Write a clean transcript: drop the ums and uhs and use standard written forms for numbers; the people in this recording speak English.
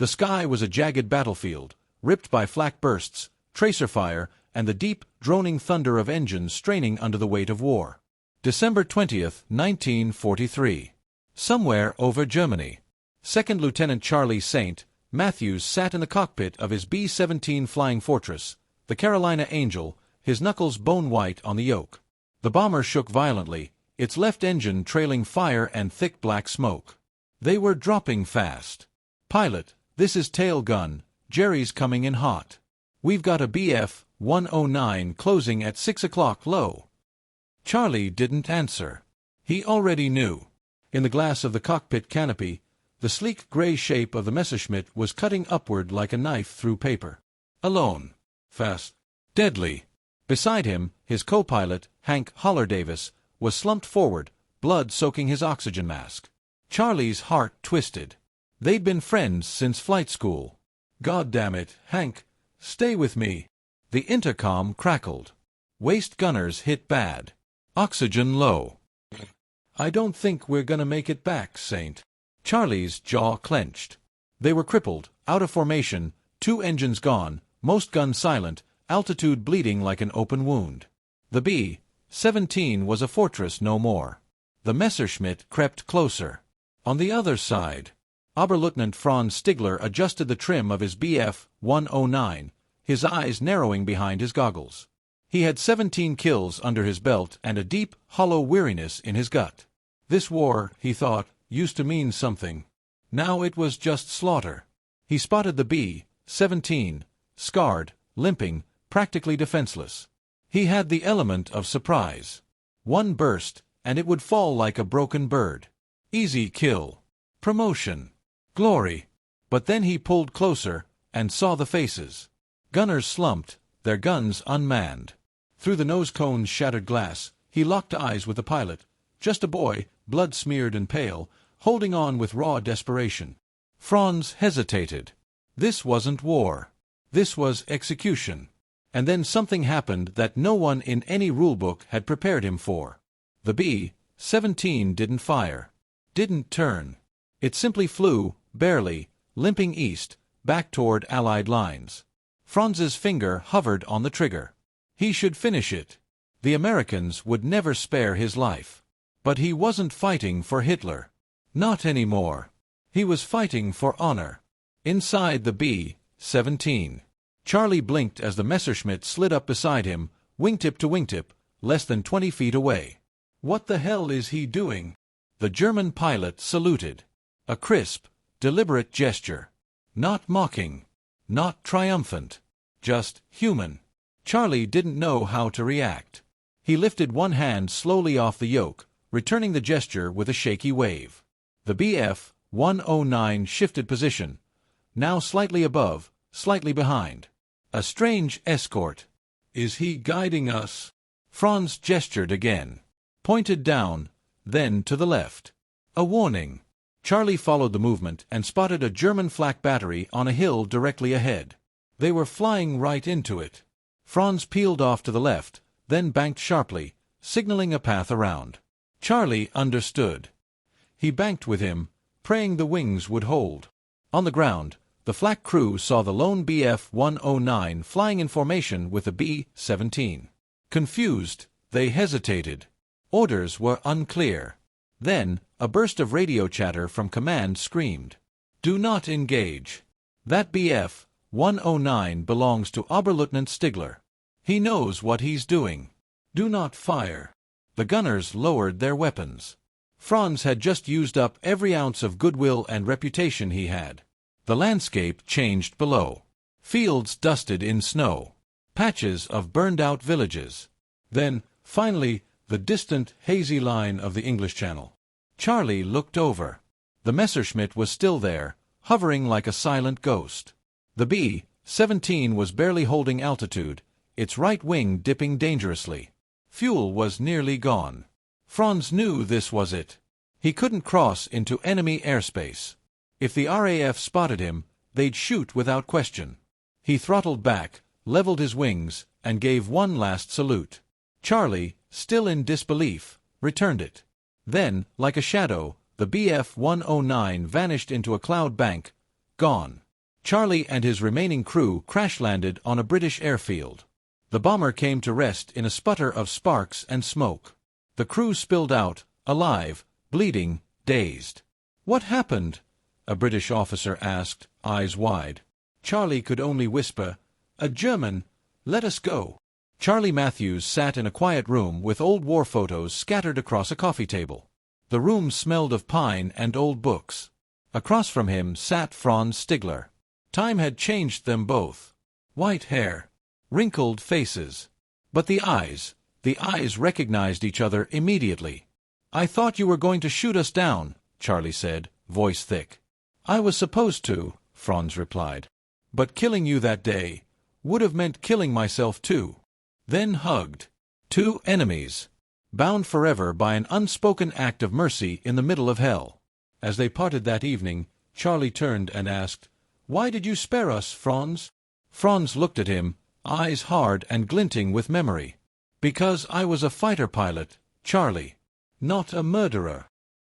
The sky was a jagged battlefield, ripped by flak bursts, tracer fire, and the deep, droning thunder of engines straining under the weight of war. December 20th, 1943. Somewhere over Germany. Second Lieutenant Charlie St. Matthews sat in the cockpit of his B-17 Flying Fortress, the Carolina Angel, his knuckles bone-white on the yoke. The bomber shook violently, its left engine trailing fire and thick black smoke. They were dropping fast. "Pilot, this is tail gun, Jerry's coming in hot. We've got a Bf-109 closing at 6 o'clock low." Charlie didn't answer. He already knew. In the glass of the cockpit canopy, the sleek gray shape of the Messerschmitt was cutting upward like a knife through paper. Alone. Fast. Deadly. Beside him, his co-pilot, Hank Holler-Davis, was slumped forward, blood soaking his oxygen mask. Charlie's heart twisted. They'd been friends since flight school. "God damn it, Hank, stay with me." The intercom crackled. Waist gunners hit bad. Oxygen low. "I don't think we're gonna make it back, Saint." Charlie's jaw clenched. They were crippled, out of formation, 2 engines gone, most guns silent, altitude bleeding like an open wound. The B-17 was a fortress no more. The Messerschmitt crept closer. On the other side, Oberleutnant Franz Stigler adjusted the trim of his Bf-109, his eyes narrowing behind his goggles. He had 17 kills under his belt and a deep, hollow weariness in his gut. This war, he thought, used to mean something. Now it was just slaughter. He spotted the B-17, scarred, limping, practically defenseless. He had the element of surprise. One burst, and it would fall like a broken bird. Easy kill. Promotion. Glory. But then he pulled closer, and saw the faces. Gunners slumped, their guns unmanned. Through the nose cone's shattered glass, he locked eyes with the pilot, just a boy, blood-smeared and pale, holding on with raw desperation. Franz hesitated. This wasn't war. This was execution. And then something happened that no one in any rulebook had prepared him for. The B-17 didn't fire. Didn't turn. It simply flew, barely, limping east, back toward Allied lines. Franz's finger hovered on the trigger. He should finish it. The Americans would never spare his life. But he wasn't fighting for Hitler. Not anymore. He was fighting for honor. Inside the B-17. Charlie blinked as the Messerschmitt slid up beside him, wingtip to wingtip, less than 20 feet away. "What the hell is he doing?" The German pilot saluted. A crisp, deliberate gesture. Not mocking. Not triumphant. Just human. Charlie didn't know how to react. He lifted one hand slowly off the yoke, returning the gesture with a shaky wave. The Bf-109 shifted position, now slightly above, slightly behind. A strange escort. "Is he guiding us?" Franz gestured again. Pointed down, then to the left. A warning. Charlie followed the movement and spotted a German flak battery on a hill directly ahead. They were flying right into it. Franz peeled off to the left, then banked sharply, signaling a path around. Charlie understood. He banked with him, praying the wings would hold. On the ground, the flak crew saw the lone Bf-109 flying in formation with the B-17. Confused, they hesitated. Orders were unclear. Then, a burst of radio chatter from command screamed, "Do not engage. That Bf-109 belongs to Oberleutnant Stigler. He knows what he's doing. Do not fire." The gunners lowered their weapons. Franz had just used up every ounce of goodwill and reputation he had. The landscape changed below. Fields dusted in snow. Patches of burned-out villages. Then, finally, the distant, hazy line of the English Channel. Charlie looked over. The Messerschmitt was still there, hovering like a silent ghost. The B-17 was barely holding altitude, its right wing dipping dangerously. Fuel was nearly gone. Franz knew this was it. He couldn't cross into enemy airspace. If the RAF spotted him, they'd shoot without question. He throttled back, leveled his wings, and gave one last salute. Charlie, still in disbelief, returned it. Then, like a shadow, the Bf-109 vanished into a cloud bank, gone. Charlie and his remaining crew crash-landed on a British airfield. The bomber came to rest in a sputter of sparks and smoke. The crew spilled out, alive, bleeding, dazed. "What happened?" a British officer asked, eyes wide. Charlie could only whisper, "A German! Let us go." Charlie Matthews sat in a quiet room with old war photos scattered across a coffee table. The room smelled of pine and old books. Across from him sat Franz Stigler. Time had changed them both. White hair, wrinkled faces. But the eyes recognized each other immediately. "I thought you were going to shoot us down," Charlie said, voice thick. "I was supposed to," Franz replied. "But killing you that day would have meant killing myself too." Then hugged. Two enemies, bound forever by an unspoken act of mercy in the middle of hell. As they parted that evening, Charlie turned and asked, "Why did you spare us, Franz?" Franz looked at him, eyes hard and glinting with memory. "Because I was a fighter pilot, Charlie. Not a murderer."